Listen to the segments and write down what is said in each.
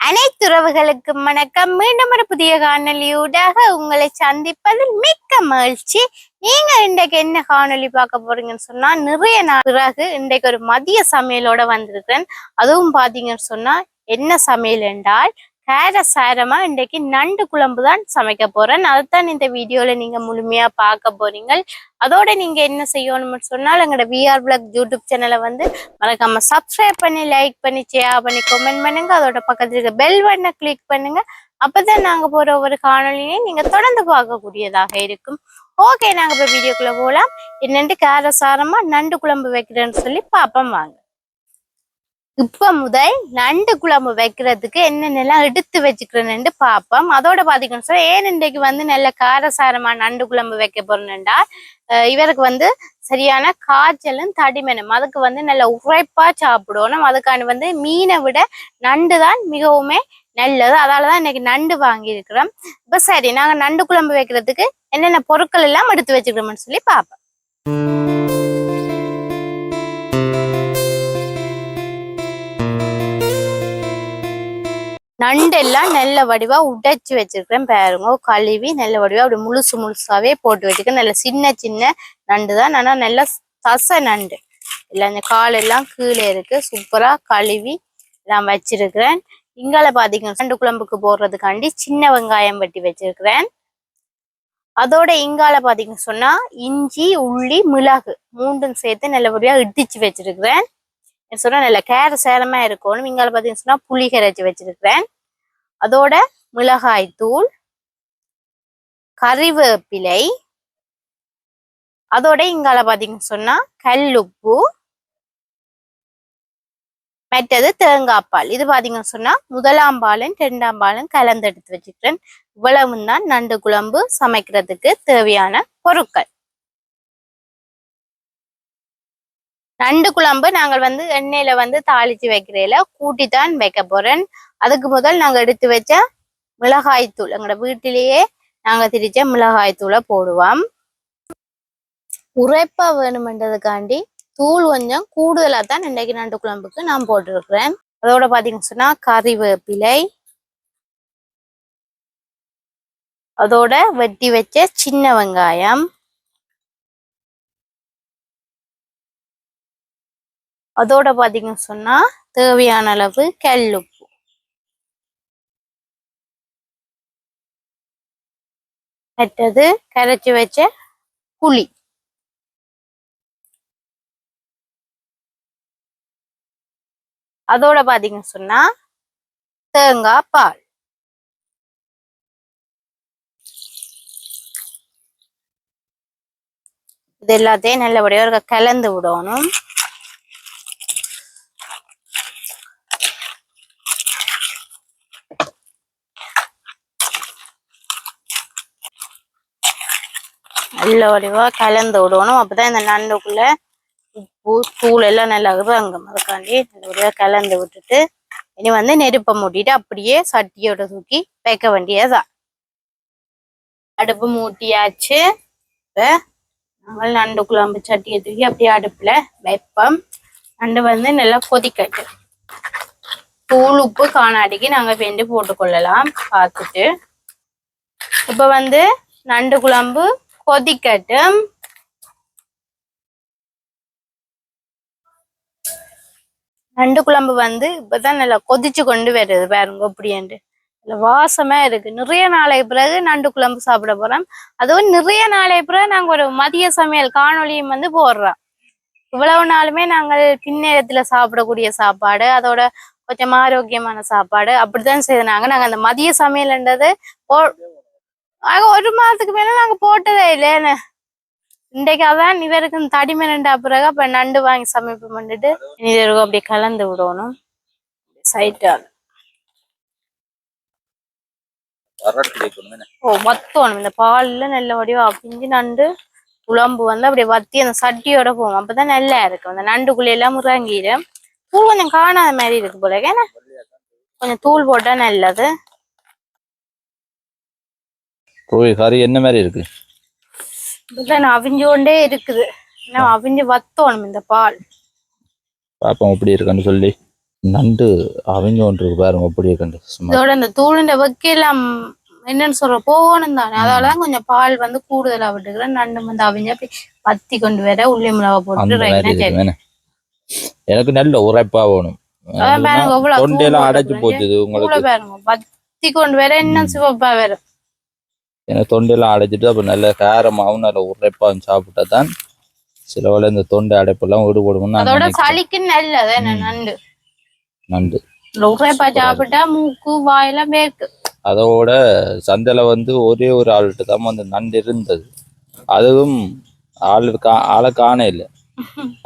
அனைத்து உறவுகளுக்கும் வணக்கம். மீண்டும் ஒரு புதிய காணொலியூடாக உங்களை சந்திப்பதில் மிக்க மகிழ்ச்சி. நீங்க இன்றைக்கு என்ன காணொலி பார்க்க போறீங்கன்னு சொன்னா, நிறைய நாள் பிறகு இன்றைக்கு ஒரு மதிய சமையலோட வந்திருக்கேன். அதுவும் பாத்தீங்கன்னு சொன்னா என்ன சமையல் என்றால் சாரமா இன்றைக்கு நண்டு குழம்பு தான் சமைக்க போறேன். அதைத்தான் இந்த வீடியோல நீங்க முழுமையா பார்க்க போறீங்க. அதோட நீங்க என்ன செய்யணும்னு சொன்னால் எங்களோட VR Vlog யூடியூப் சேனலை வந்து மறக்காம சப்ஸ்கிரைப் பண்ணி, லைக் பண்ணி, ஷேர் பண்ணி, கமெண்ட் பண்ணுங்க. அதோட பக்கத்துல இருக்க பெல் பட்டனை கிளிக் பண்ணுங்க. அப்பதான் நாங்க போற ஒவ்வொரு காணொலியையும் நீங்க தொடர்ந்து பார்க்கக்கூடியதாக இருக்கும். ஓகே, நாங்க இப்ப வீடியோக்குள்ள போலாம். என்னென்று சாரமா நண்டு குழம்பு வைக்கிறேன்னு சொல்லி பாப்போம் வாங்க. இப்ப முதல் நண்டு குழம்பு வைக்கிறதுக்கு என்னென்னலாம் எடுத்து வச்சுக்கிறேன்னு பார்ப்போம். அதோட பாத்தீங்கன்னு சொல்ல ஏன் இன்றைக்கு வந்து நல்ல காரசாரமா நண்டு குழம்பு வைக்க போறேன்டா, இவருக்கு வந்து சரியான காய்ச்சலும் தடிமனும், அதுக்கு வந்து நல்ல உரைப்பா சாப்பிடணும். அதுக்கான வந்து மீனை விட நண்டு தான் மிகவுமே நல்லது. அதாலதான் இன்னைக்கு நண்டு வாங்கி இருக்கிறோம். இப்ப சரி, நாங்க நண்டு குழம்பு வைக்கிறதுக்கு என்னென்ன பொருட்கள் எல்லாம் எடுத்து வச்சுக்கிறோம்னு சொல்லி பார்ப்போம். நண்டெல்லாம் நல்ல வடிவா உடைச்சு வச்சிருக்கேன் பாருங்க. கழுவி நல்ல வடிவா அப்படி முழுசு முழுசாவே போட்டு வச்சிருக்கேன். நல்ல சின்ன சின்ன நண்டு தான், ஆனா நல்ல தசை நண்டு இல்லை. அந்த கால் எல்லாம் கீழே இருக்கு. சூப்பரா கழுவி எல்லாம் வச்சிருக்கிறேன். இங்கால பாத்தீங்கன்னா நண்டு குழம்புக்கு போடுறதுக்காண்டி சின்ன வெங்காயம் வெட்டி வச்சிருக்கிறேன். அதோட இங்கால பாத்தீங்கன்னு சொன்னா இஞ்சி, உள்ளி, மிளகு மூன்றும் சேர்த்து நல்லபடியா இடிச்சு வச்சிருக்கிறேன். சொன்னா நல்ல சேரமா இருக்கணும். இங்கால பாத்தீங்கன்னு சொன்னா புளி கரைச்சி வச்சிருக்கிறேன். அதோட மிளகாய் தூள், கறிவேப்பிலை, அதோட இங்கால பாத்தீங்கன்னு சொன்னா கல்லுப்பு, மற்றது தேங்காய் பால். இது பாத்தீங்கன்னு சொன்னா முதலாம் பாலும் 2ஆம் பாலும் கலந்து எடுத்து வச்சுக்கிறேன். இவ்வளவும் தான் நண்டு குழம்பு சமைக்கிறதுக்கு தேவையான பொருட்கள். நண்டு குழம்பு நாங்கள் வந்து எண்ணெயில வந்து தாளிச்சு வைக்கிறேல கூட்டித்தான் வைக்க போறேன். அதுக்கு முதல் நாங்க எடுத்து வச்ச மிளகாய் தூள், எங்களோட வீட்டிலேயே நாங்க திரிச்ச மிளகாய் தூளை போடுவோம். உரைப்பா வேணுமென்றதுக்காண்டி தூள் கொஞ்சம் கூடுதலா தான் இன்றைக்கு நண்டு குழம்புக்கு நான் போட்டிருக்கிறேன். அதோட பாத்தீங்கன்னு சொன்னா கறிவேப்பிலை, அதோட வெட்டி வச்ச சின்ன வெங்காயம், அதோட பாத்தீங்கன்னு சொன்னா தேவையான அளவு கல்லுப்பு, மற்றது கரைச்சி வச்ச புளி, அதோட பாத்தீங்கன்னு சொன்னா தேங்காய் பால். இது எல்லாத்தையும் நல்லபடியா கலந்து விடணும். நல்ல வடிவா கலந்து விடணும். அப்பதான் இந்த நண்டுக்குள்ள உப்பு தூள் எல்லாம் நல்லா இறங்கும். அதுக்காண்டி நல்லபடியா கலந்து விட்டுட்டு இனி வந்து நெருப்பை மூட்டிட்டு அப்படியே சட்டியோட தூக்கி வைக்க வேண்டியதான். அடுப்பு மூட்டியாச்சு. இப்ப நண்டு குழம்பு சட்டியை தூக்கி அப்படியே அடுப்புல வைப்போம். நண்டு வந்து நல்லா கொதிக்கட்டு. தூள் உப்பு காணாடிக்கு நாங்க வெந்து போட்டுக்கொள்ளலாம் பார்த்துட்டு. இப்ப வந்து நண்டு குழம்பு கொதிக்கட்டும். நண்டு குழம்பு வந்து இப்பதான் நல்லா கொதிச்சு கொண்டு வருது பாருங்க. அப்படின்ட்டு நல்ல வாசமா இருக்கு. நிறைய நாளைக்கு பிறகு நண்டு குழம்பு சாப்பிட போறோம். அதுவும் நிறைய நாளைக்கு பிறகு நாங்க ஒரு மதிய சமையல் காணொலியும் வந்து போடுறோம். இவ்வளவு நாளுமே நாங்கள் பின்னேரத்துல சாப்பிடக்கூடிய சாப்பாடு, அதோட கொஞ்சம் ஆரோக்கியமான சாப்பாடு அப்படித்தான் செய்தாங்க. நாங்க அந்த மதிய சமையல்ன்றது ஒரு மாதத்துக்கு மேல நாங்க போட்டதே இல்லைன்னு. இன்றைக்கு அதான் இவருக்கு தடிமனண்டா பிறகு அப்ப நண்டு வாங்கி சமைப்பு பண்ணிட்டு இவருக்கு அப்படியே கலந்து விடணும். சைட்டால் வத்தணும். இந்த பால்ல நல்ல வடிவா பிஞ்சு நண்டு குழம்பு வந்து அப்படியே வத்தி அந்த சட்டியோட போகும். அப்பதான் நல்லா இருக்கும். அந்த நண்டுக்குள்ள எல்லாம் முறங்கிடும். தூள் கொஞ்சம் காணாத மாதிரி இருக்கு போல. ஏன்னா கொஞ்சம் தூள் போட்டா நல்லது. கறி என்ன மாதிரி இருக்கு? அவிஞ்சு கொண்டே இருக்குது. அவிஞ்சு வத்தணும் இந்த பால். பாப்போம் எப்படி இருக்குன்னு சொல்லி. நண்டு அவங்க ஒன்று இருக்கு பாருங்க அப்படியே கண்டு சும்மா இதோட இந்த தூளுண்ட வைக்கலாம் என்னன்னு சொல்ற போகணும் தானே, அதாலதான் கொஞ்சம் பால் வந்து கூடுதலா விட்டுக்கிறேன். நண்டு வந்து அவங்க அப்படி பத்தி கொண்டு வர உள்ளி மிளகா போட்டு அந்த மாதிரி ரைனா இருக்கு வேணே. எனக்கு நல்ல உரைப்பா வேணும். அதான் பாருங்க எவ்வளவு தூள் தொண்டையெல்லாம் அடைச்சு போட்டுக்கிறேன். போச்சுது தூளை உங்களுக்கு. பாருங்க பத்தி கொண்டு வர இன்னும் சிவப்பா வரும். எனக்கு தொண்டையெல்லாம் அடைச்சிட்டு அப்ப நல்ல காரமாகவும் நல்ல உரைப்பாவும் சாப்பிட்டா தான் சில வேளை இந்த தொண்டை அடைப்பெல்லாம் ஈடுபடும்னு நான் அதோட நினைக்கிறேன். சளிக்கு நல்லது என்ன நண்டு. நண்டு உரைப்பா சாப்பிட்டா மூக்கு வாயெல்லாம் வேர்க்கு. அதோட சந்தையில வந்து ஒரே ஒரு ஆள்கிட்ட தான் அந்த நண்டு இருந்தது. அதுவும் ஆளை காண இல்லை.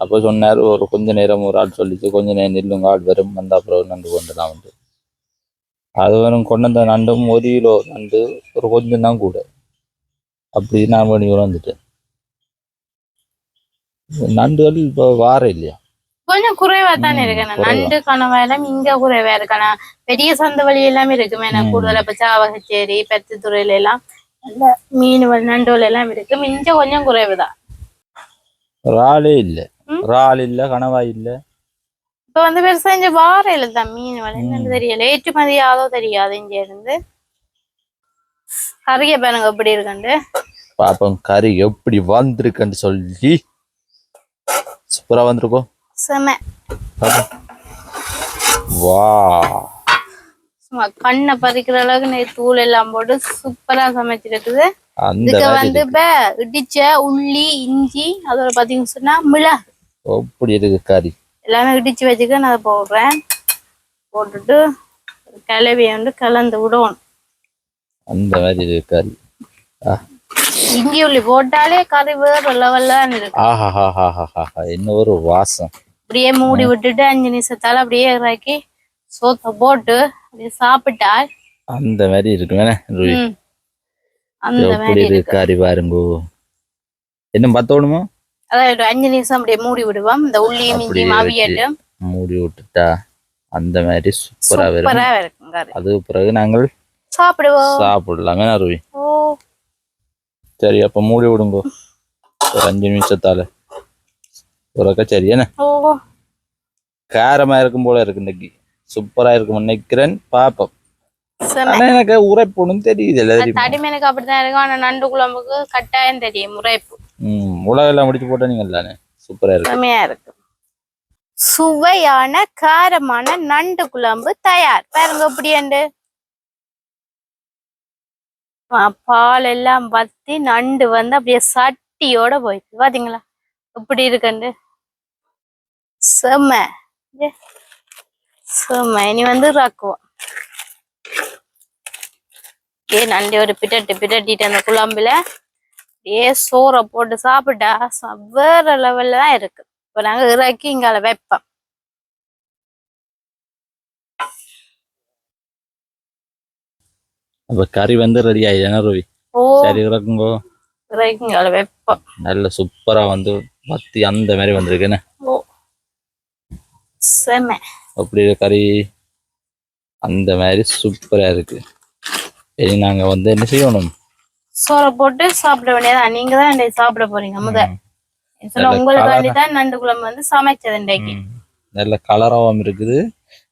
அப்போ சொன்னார் ஒரு கொஞ்ச நேரம் ஒரு ஆள் சொல்லிச்சு கொஞ்ச நேரம் நில்லுங்க ஆள் வரும் வந்த அப்புறம் நண்டு கொண்டுலாம் வந்து அது வரும் கொண்டு வந்த நண்டும் 1 கிலோ நண்டு ஒரு கொஞ்சம் தான் கூட அப்படி நான் பண்ணி வந்துட்டேன். நண்டுகள் இப்போ வார இல்லையா கொஞ்சம் குறைவா தானே இருக்கு. நண்டு கணவாயெல்லாம் இங்க குறைவா இருக்கா. பெரிய சந்தை வழி எல்லாம் இருக்குமே கூடுதலா இப்ப சாவகச்சேரி பெத்துத்துறையில எல்லாம் நல்ல மீன் நண்டுகள் எல்லாம் இருக்கு. இங்க கொஞ்சம் குறைவுதான். இறாலே இல்லை. இறால் இல்லை கணவாய் இல்லை. இப்ப வந்து பெருசா இங்க வாரையில தான் மீன் வலை என்னன்னு தெரியல. ஏற்றுமதி ஆதோ தெரியாது இங்க இருந்து. கறிய பாருங்க எப்படி இருக்குண்டு பாப்போம். கறி எப்படி வந்திருக்குன்னு சொல்லி சூப்பரா வந்திருக்கோம். செம வா சும்மா கண்ணை பறிக்கிற அளவுக்கு தூள் எல்லாம் போட்டு சூப்பரா சமைச்சிருக்குது. இதுக்கு வந்து இப்ப இடிச்ச உள்ளி இஞ்சி அதோட பாத்தீங்கன்னு சொன்னா மிளகு எப்படி இருக்கு கறி எல்லாமே இடிச்சு வச்சுக்க நான் அதை போடுறேன். போட்டுட்டு கிளவிய வந்து கலந்து விடணும். அந்த மாதிரி இருக்கு கறி. இஞ்சி உள்ளி போட்டாலே கறி வேற லெவல்ல இருக்கு. ஆஹா என்ன ஒரு வாசம். அப்படியே மூடி விட்டுட்டு 5 நிமிஷத்தால அப்படியே இறக்கி சோத்த போட்டு அப்படியே சாப்பிட்டா அந்த மாதிரி இருக்கு வேணே. அந்த மாதிரி இருக்கு கறி பாருங்கோ. என்ன பத்தோணுமோ அதாவது 5 நிமிஷம் அப்படியே மூடி விடுவோம். இந்த உள்ளியும் இஞ்சியும் அவியட்டும் மூடி விட்டுட்டா அந்த மாதிரி சூப்பரா இருக்கும் கறி. அது பிறகு நாங்கள் சாப்பிடலாமே அருவி. சரி அப்ப மூடி விடுங்கோ ஒரு 5 நிமிஷத்தால ஒரு சரி என்ன காரமா இருக்கும் போல இருக்கு. இன்னைக்கு சூப்பரா இருக்கும் நினைக்கிறேன். பாப்போம். எனக்கு உரைப்புன்னு தெரியுது. தடிமீனுக்கு அப்படித்தான் இருக்கும். ஆனா நண்டு குழம்புக்கு கட்டாயம் தெரியும் உரைப்பு. உலகெல்லாம் முடிச்சு போட்டா நீங்க தானே சூப்பரா இருக்கு. செமையா இருக்கு. சுவையான காரமான நண்டு குழம்பு தயார். பாருங்க எப்படி பால் எல்லாம் வத்தி நண்டு வந்து அப்படியே சட்டியோட போயிடுச்சு. பாத்தீங்களா எப்படி இருக்குண்டு. செம்ம செம்ம. இனி வந்து ராக்குவோம். நண்டு ஒரு பிட்டட்டிட்டு அந்த குழம்புல சோறை போட்டு சாப்பிட்டா வேற லெவல்ல தான் இருக்கு. இப்ப நாங்க இறக்கி இங்கால வைப்போம். அப்ப கறி வந்து ரெடி ஆயிடுச்சு ரவி. சரி இறக்குங்கோ. இறக்கி இங்கால வைப்போம். நல்ல சூப்பரா வந்து வத்தி அந்த மாதிரி வந்திருக்குன்னு. அப்படி கறி அந்த மாதிரி சூப்பரா இருக்கு. இனி நாங்க வந்து என்ன செய்யணும் சோறை போட்டு சாப்பிட வேண்டியதான். நீங்க தான் சாப்பிட போறீங்க முதல். உங்களுக்கு தான் நண்டு குழம்பு வந்து சமைச்சது இன்றைக்கு. நல்ல கலராவும் இருக்குது.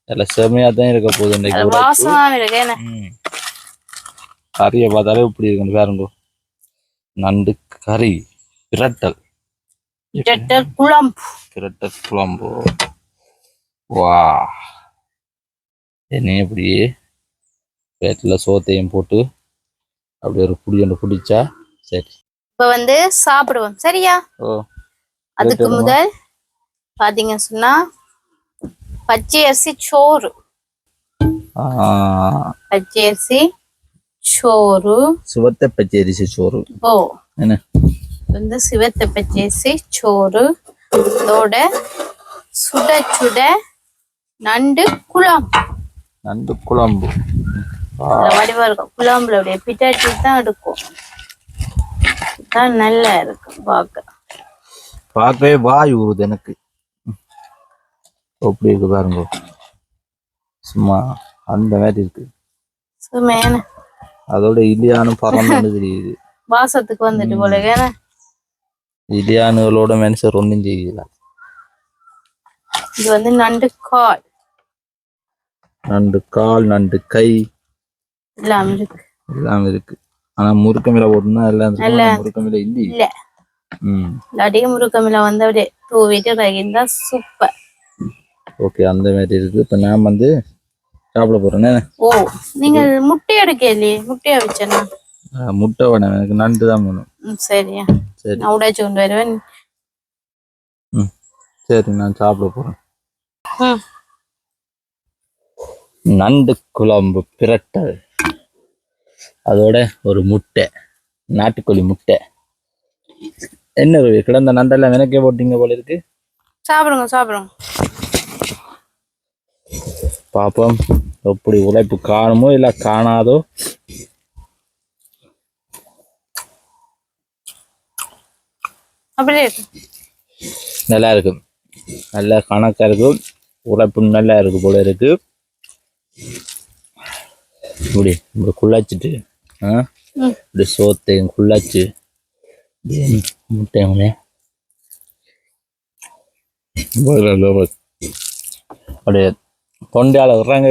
நல்ல செமையா தான் இருக்க போகுது இன்றைக்கு. வாசமாவும் இருக்கு. கறியை பார்த்தாலே இப்படி இருக்குன்னு பாருங்க. நண்டு கறி பிரட்டல் குழம்பு. வா என்ன இப்படியே பேட்டில் சோத்தையும் போட்டு அப்படி ஒரு புடி ஒன்று பிடிச்சா சரி. இப்ப வந்து சாப்பிடுவோம் சரியா. அதுக்கு முதல் பாத்தீங்க சொன்னா பச்சை அரிசி சோறு. பச்சை அரிசி சோறு. சிவத்த பச்சை அரிசி சோறு. என்ன வந்து சிவத்த பச்சை அரிசி சோறு. அதோட சுட சுட நண்டு குழம்பு. நண்டு குழம்பு வடிவா இருக்கும். குழம்புல அப்படியே பிட்டாட்டி தான் எடுக்கும். நல்லா இருக்கு பார்க்கவே வாய் ஊறுது எனக்கு. எப்படி இருக்கு பாருங்க. சும்மா அந்த மாதிரி இருக்கு. அதோட இலியானு பறந்து தெரியுது. வாசத்துக்கு வந்துட்டு போல இலியானுகளோட மனுஷர் ஒன்றும் செய்யல. இது வந்து நண்டு கால். நண்டு கால், நண்டு கை எல்லாம் இருக்கு. எல்லாம் இருக்கு. ஆனா முருக்கமில போட்டுனா எல்லாம் முருக்கமில இல்ல. இல்லாட்டி முருக்கமில வந்து அப்படியே தூவிட்டு இருந்தா சூப்பர். ஓகே, அந்த மாதிரி இருக்கு. இப்ப நான் வந்து சாப்பிட போறேன். ஓ, நீங்க முட்டை எடுக்க இல்லையே? முட்டையை வச்சேன்னா முட்டை வேணும், எனக்கு நண்டு தான் வேணும். சரியா, சரி, நான் உடைச்சு கொண்டு வருவேன். சரி, நான் சாப்பிட போறேன். நண்டு குழம்பு பிரட்டல், அதோட ஒரு முட்டை, நாட்டுக்கோழி முட்டை. என்ன கிடந்த நண்டெல்லாம் வினக்கே போட்டீங்க போல இருக்கு. சாப்பிடுங்க சாப்பிடுங்க பாப்போம் எப்படி உழைப்பு காணுமோ இல்ல காணாதோ. அப்படியே நல்லா இருக்கு, நல்லா கணக்கா இருக்கு, உழைப்பு நல்லா இருக்கு போல இருக்கு. இப்படி இப்படி குள்ளாச்சிட்டு இப்படி சோத்தையும் குள்ளாச்சு முட்டையும் அப்படியே தொண்டையால வர்றாங்க.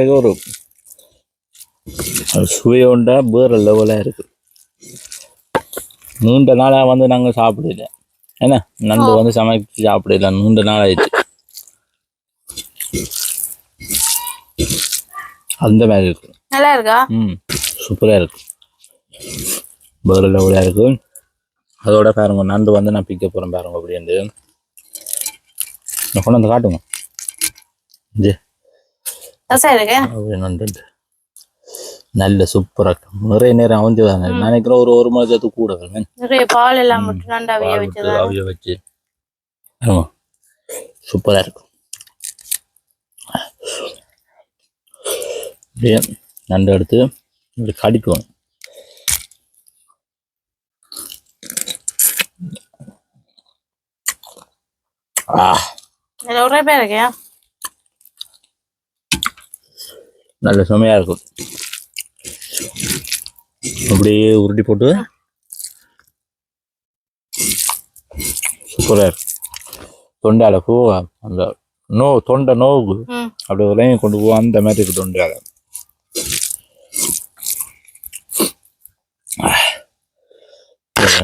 ஒரு சுவையோண்டா வேற லெவலா இருக்கு. நீண்ட நாளா வந்து நாங்க சாப்பிடல, ஏன்னா நண்டு வந்து சமைச்சு சாப்பிடல, நீண்ட நாள் ஆயிடுச்சு. அந்த மாதிரி இருக்கு, நல்லா இருக்கா? சூப்பரா இருக்கு, வேற லெவலா இருக்கு. அதோட பாருங்க, நண்டு வந்து நான் பிக்க போறேன் பாருங்க. அப்படின்ட்டு கொண்டு வந்து காட்டுங்க. நண்டு நல்ல சூப்பரா இருக்கு. நிறைய நேரம் அவஞ்சுதாங்க நினைக்கிறேன். ஒரு மணி நேரத்துக்கு கூட நிறைய பால் எல்லாம் அவிய வச்சு சூப்பரா இருக்கு. அப்படியே நண்டு எடுத்து கடிக்குவோம். நல்ல சுமையா இருக்கும். அப்படியே உருட்டி போட்டு சூப்பரா இருக்கு. தொண்டால போவா அந்த தொண்டை நோவு அப்படியே விலையை கொண்டு போவா, அந்த மாதிரி இருக்கு தொண்டால.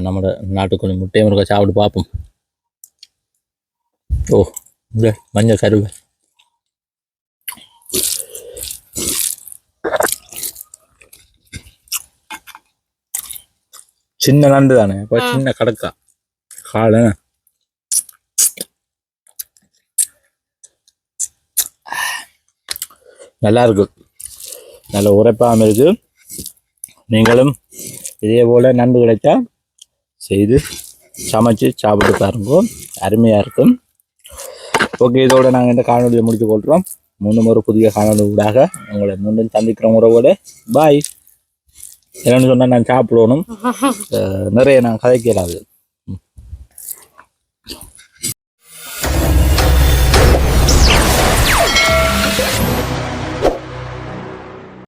நம்ம நாட்டுக்கோழி முட்டையும் இருக்க சாப்பிட்டு பார்ப்போம். ஓ, இந்த மஞ்சள் கருவை சின்ன நண்டு தானே, இப்போ சின்ன கடக்கா கால நல்லா இருக்கு, நல்ல உரைப்பாகவும் இருக்கு. நீங்களும் இதே போல நண்டு கிடைச்சா செய்து சமைச்சு சாப்பிட்டு பாருங்க, அருமையா இருக்கும். ஓகே, இதோட நாங்கள் இந்த காணொலியை முடித்து கொள்கிறோம். மீண்டும் ஒரு புதிய காணொலி ஊடாக உங்களை மீண்டும் சந்திக்கிற உறவோட பாய். என்னன்னு சொன்னா நான் சாப்பிடணும், நிறைய நான் கதைக்கிறாது.